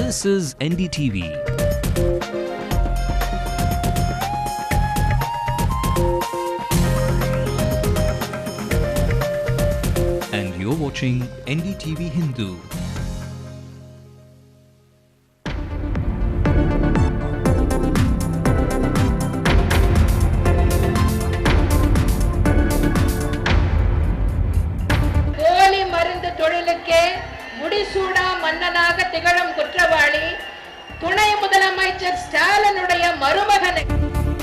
This is NDTV. And you're watching NDTV Hindu.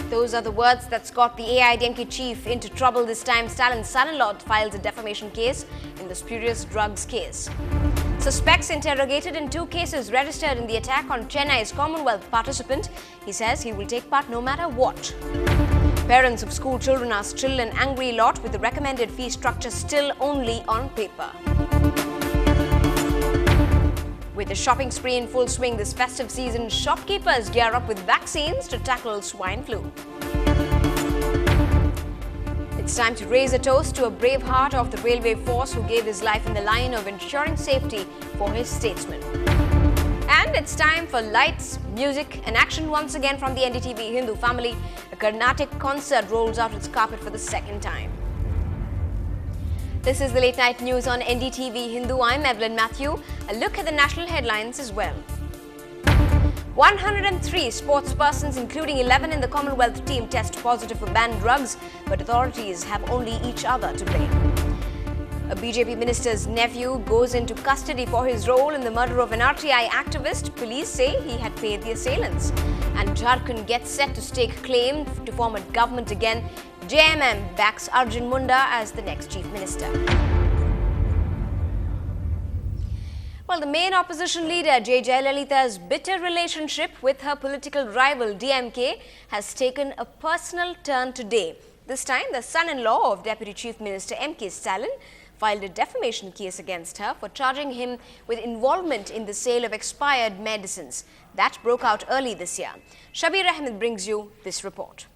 Those are the words that's got the AIDMK chief into trouble this time. Stalin's son-in-law files a defamation case in the spurious drugs case. Suspects interrogated in 2 cases registered in the attack on Chennai's Commonwealth participant. He says he will take part no matter what. Parents of school children are still an angry lot with the recommended fee structure still only on paper. With the shopping spree in full swing this festive season, shopkeepers gear up with vaccines to tackle swine flu. It's time to raise a toast to a brave heart of the railway force who gave his life in the line of ensuring safety for his statesmen. And it's time for lights, music and action once again from the NDTV Hindu family. A Carnatic concert rolls out its carpet for the second time. This is the late night news on NDTV Hindu. I'm Evelyn Matthew. A look at the national headlines as well. 103 sports persons, including 11 in the Commonwealth team, test positive for banned drugs, but authorities have only each other to blame. A BJP minister's nephew goes into custody for his role in the murder of an RTI activist. Police say he had paid the assailants. And Jharkhand gets set to stake claim to form a government again. JMM backs Arjun Munda as the next chief minister. Well, the main opposition leader, J. Jayalalitha's bitter relationship with her political rival, DMK, has taken a personal turn today. This time, the son-in-law of Deputy Chief Minister M.K. Stalin filed a defamation case against her for charging him with involvement in the sale of expired medicines. That broke out early this year. Shabir Ahmed brings you this report.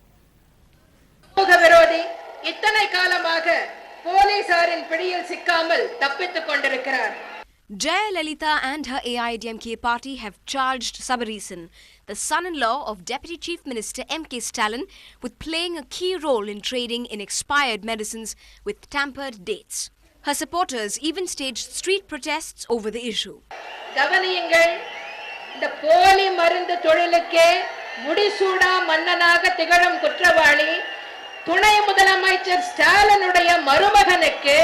Jayalalitha and her AIDMK party have charged Sabarisan, the son-in-law of Deputy Chief Minister M.K. Stalin, with playing a key role in trading in expired medicines with tampered dates. Her supporters even staged street protests over the issue. துணை முதலமைச்சர் ஸ்டாலினுடைய மருமகனுக்கு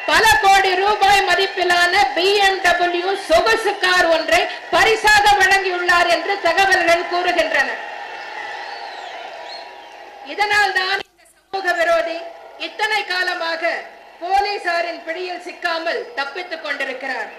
பல கோடி ரூபாய் மதிப்பிலான BMW சொகுசு car ஒன்றை பரிசாக வழங்கியுள்ளார் என்று தகவல்கள் கூறுகின்றன. இதனால் தான் இந்த சமூக விரோதி இத்தனை காலமாக போலீசாரின் பிடியில் சிக்காமல் தப்பித்துக் கொண்டிருக்கிறார்.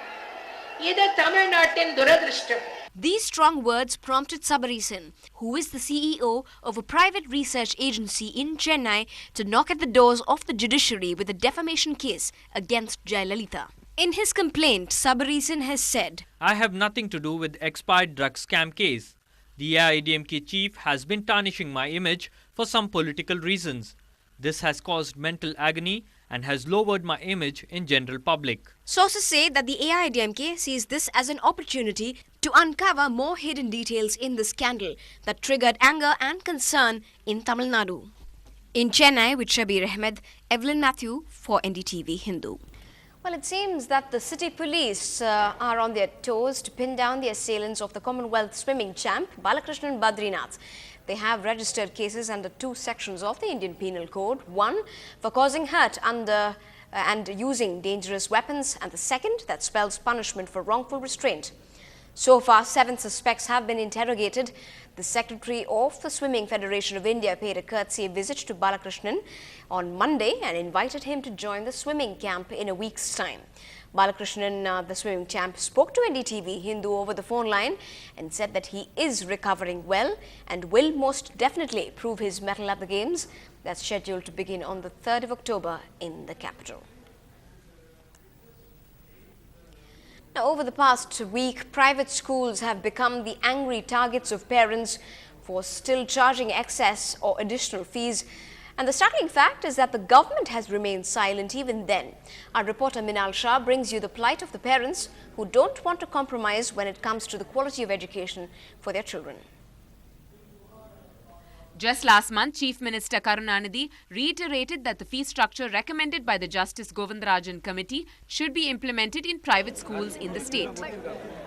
இது தமிழ்நாட்டின் துரதிர்ஷ்டம். These strong words prompted Sabarisan, who is the CEO of a private research agency in Chennai, to knock at the doors of the judiciary with a defamation case against Jayalalitha. In his complaint, Sabarisan has said, I have nothing to do with expired drug scam case. The AIDMK chief has been tarnishing my image for some political reasons. This has caused mental agony and has lowered my image in general public. Sources say that the AIDMK sees this as an opportunity to uncover more hidden details in the scandal that triggered anger and concern in Tamil Nadu. In Chennai with Shabir Ahmed, Evelyn Matthew for NDTV Hindu. Well, it seems that the city police are on their toes to pin down the assailants of the Commonwealth swimming champ, Balakrishnan Badrinath. They have registered cases under 2 sections of the Indian Penal Code. One for causing hurt and using dangerous weapons, and the second that spells punishment for wrongful restraint. So far, 7 suspects have been interrogated. The Secretary of the Swimming Federation of India paid a courtesy visit to Balakrishnan on Monday and invited him to join the swimming camp in a week's time. Balakrishnan, the swimming champ, spoke to NDTV Hindu over the phone line and said that he is recovering well and will most definitely prove his mettle at the Games that's scheduled to begin on the 3rd of October in the capital. Now, over the past week, private schools have become the angry targets of parents for still charging excess or additional fees And the startling fact is that the government has remained silent even then. Our reporter Minal Shah brings you the plight of the parents who don't want to compromise when it comes to the quality of education for their children. Just last month, Chief Minister Karunanidhi reiterated that the fee structure recommended by the Justice Govindarajan Committee should be implemented in private schools in the state.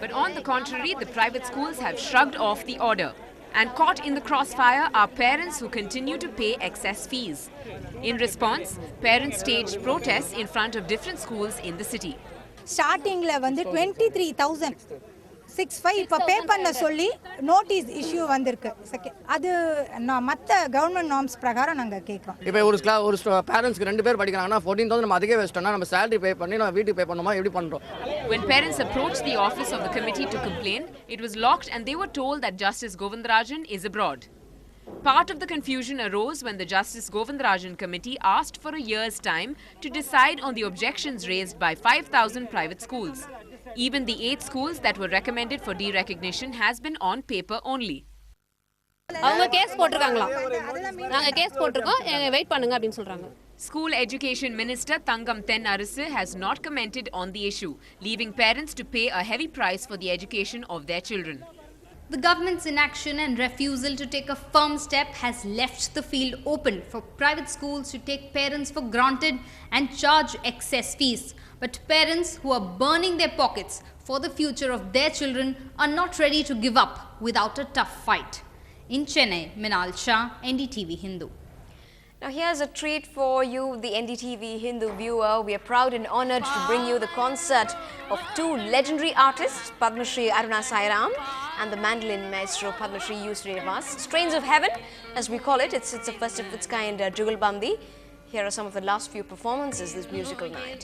But on the contrary, the private schools have shrugged off the order. And caught in the crossfire are parents who continue to pay excess fees. In response, parents staged protests in front of different schools in the city. Starting level 23,065 இப்ப பே பண்ண சொல்லி notice issue வந்திருக்கு. அது மத்த government norms பிரகாரம் நாங்க கேக்குறோம். இப்போ ஒரு பேரண்ட்ஸ்க்கு ரெண்டு பேர் படிக்கறாங்கன்னா 14,000 நம்ம அதிகே வெஸ்டனா நம்ம salary பே பண்ணி நம்ம வீட்டுக்கு பே பண்ணனுமா எப்படி பண்றோம்? When parents approached the office of the committee to complain, it was locked and they were told that Justice Govindarajan is abroad. Part of the confusion arose when the Justice Govindarajan Committee asked for a year's time to decide on the objections raised by 5,000 private schools. Even the 8 schools that were recommended for derecognition has been on paper only. அவங்க case போட்டுருக்காங்களா? நாங்க case போட்டுருக்கோம், wait பண்ணுங்க அப்படினு சொல்றாங்க. School Education Minister Thangam Thennarasu has not commented on the issue, leaving parents to pay a heavy price for the education of their children. The government's inaction and refusal to take a firm step has left the field open for private schools to take parents for granted and charge excess fees. But parents who are burning their pockets for the future of their children are not ready to give up without a tough fight. In Chennai, Minal Shah, NDTV Hindu. Now here's a treat for you, the NDTV Hindu viewer. We are proud and honored to bring you the concert of two legendary artists, Padma Shri Aruna Sairam and the mandolin maestro Padma Shri U. Srinivas. Strains of Heaven, as we call it. It's a first of its kind Jugalbandi. Here are some of the last few performances this musical night.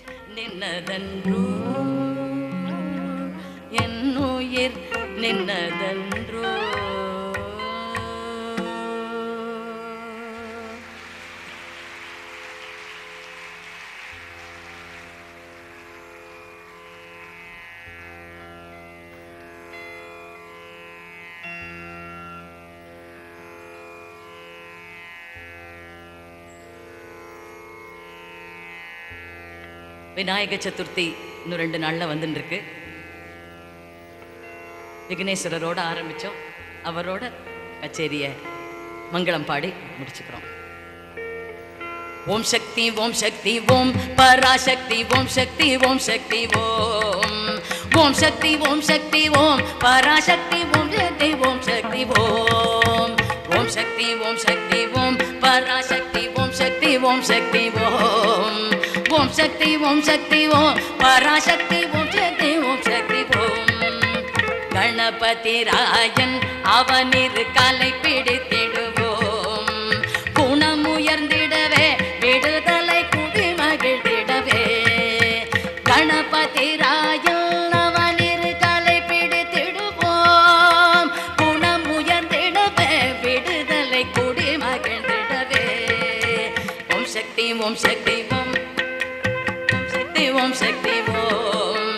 Vinayaka Chaturthi இன்னும் 2 நாள்ல வந்துட்டு இருக்கு. விக்னேஸ்வரரோட ஆரம்பிச்சோம், அவரோட கச்சேரியை மங்களம் பாடி முடிச்சுக்கிறோம். ஓம் சக்தி ஓம் சக்தி ஓம் பராசக்தி ஓம் சக்தி ஓம் சக்தி ஓம் ஓம் சக்தி ஓம் சக்தி ஓம் பராசக்தி ஓம் சக்தி ஓம் சக்தி ஓம் ஓம் சக்தி ஓம் சக்தி ஓம் பராசக்தி ஓம் சக்தி ஓம் சக்தி ஓம் ஓம் சக்தி ஓம் சக்தி ஓம் பராசக்தி ஓம் சக்தி ஓம் சக்தி ஓம் கணபதி ராயன் அவனிரு காலை பிடித்திடுவோம், குணம் உயர்ந்திடவே விடுதலை குடி மகிழ்ந்திடவே. கணபதி ராயன் அவனிரு காலை பிடித்திடுவோம், குணம் உயர்ந்திடவே விடுதலை குடி மகிழ்ந்திடவே. ஓம் சக்தி ஓம் சக்தி ஓம் ஓம் சக்தி ஓம்.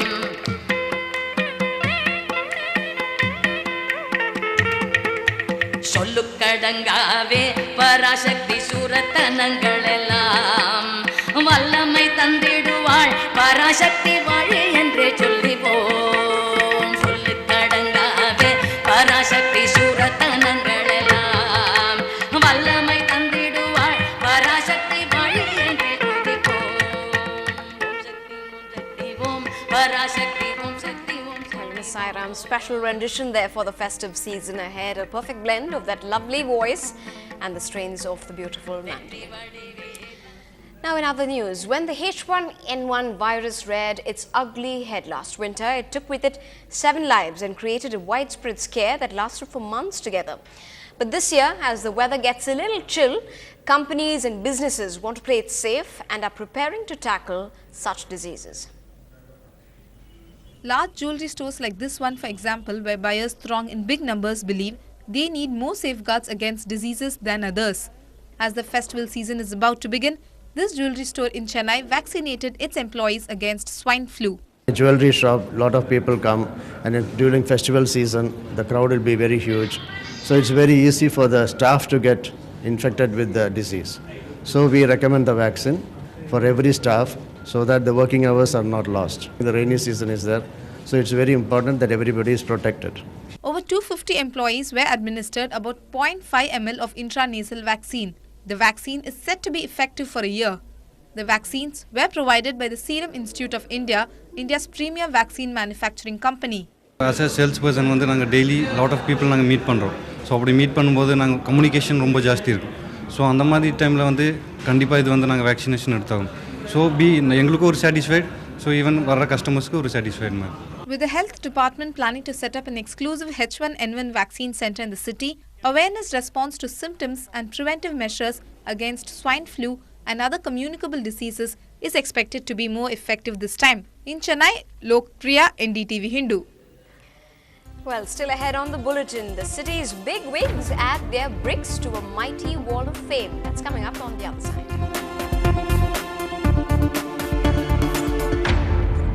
சொல்லுக்கடங்காவே பராசக்தி சூரத்தனங்கள் எல்லாம் வல்லமை தந்திடுவாள் பராசக்தி வாழி என்றே சொல்லிவோம். சொல்லுக்கடங்காவே பராசக்தி சூரத்தனங்கள் எல்லாம் வல்லமை தந்திடுவாள் பராசக்தி வாழி என்றே Sairam's special rendition there for the festive season ahead. A perfect blend of that lovely voice and the strains of the beautiful mandolin. Now in other news, when the H1N1 virus reared its ugly head last winter, it took with it 7 lives and created a widespread scare that lasted for months together. But this year, as the weather gets a little chill, companies and businesses want to play it safe and are preparing to tackle such diseases. Large jewelry stores like this one, for example, where buyers throng in big numbers, believe they need more safeguards against diseases than others. As the festival season is about to begin, this jewelry store in Chennai vaccinated its employees against swine flu. Jewelry shop, a lot of people come, and during festival season, the crowd will be very huge. So it's very easy for the staff to get infected with the disease. So we recommend the vaccine for every staff so that the working hours are not lost. The rainy season is there, so it's very important that everybody is protected. Over 250 employees were administered about 0.5 ml of intranasal vaccine. The vaccine is set to be effective for a year. The vaccines were provided by the Serum Institute of India, India's premier vaccine manufacturing company. As a salesperson, we daily lot of people meet. So we meet communication ரொம்ப ஜாஸ்தி இருக்கு. So அந்த மாதிரி டைம்ல கண்டிப்பா இது vaccination எடுத்தாகும். So எங்களுக்கு ஒரு satisfied, so even வர்ற customers-க்கு ஒரு satisfied man. With the health department planning to set up an exclusive H1N1 vaccine center in the city, awareness response to symptoms and preventive measures against swine flu and other communicable diseases is expected to be more effective this time. In Chennai, Lokpriya, NDTV Hindu. Well, still ahead on the bulletin, the city's big wigs add their bricks to a mighty wall of fame. That's coming up on the other side.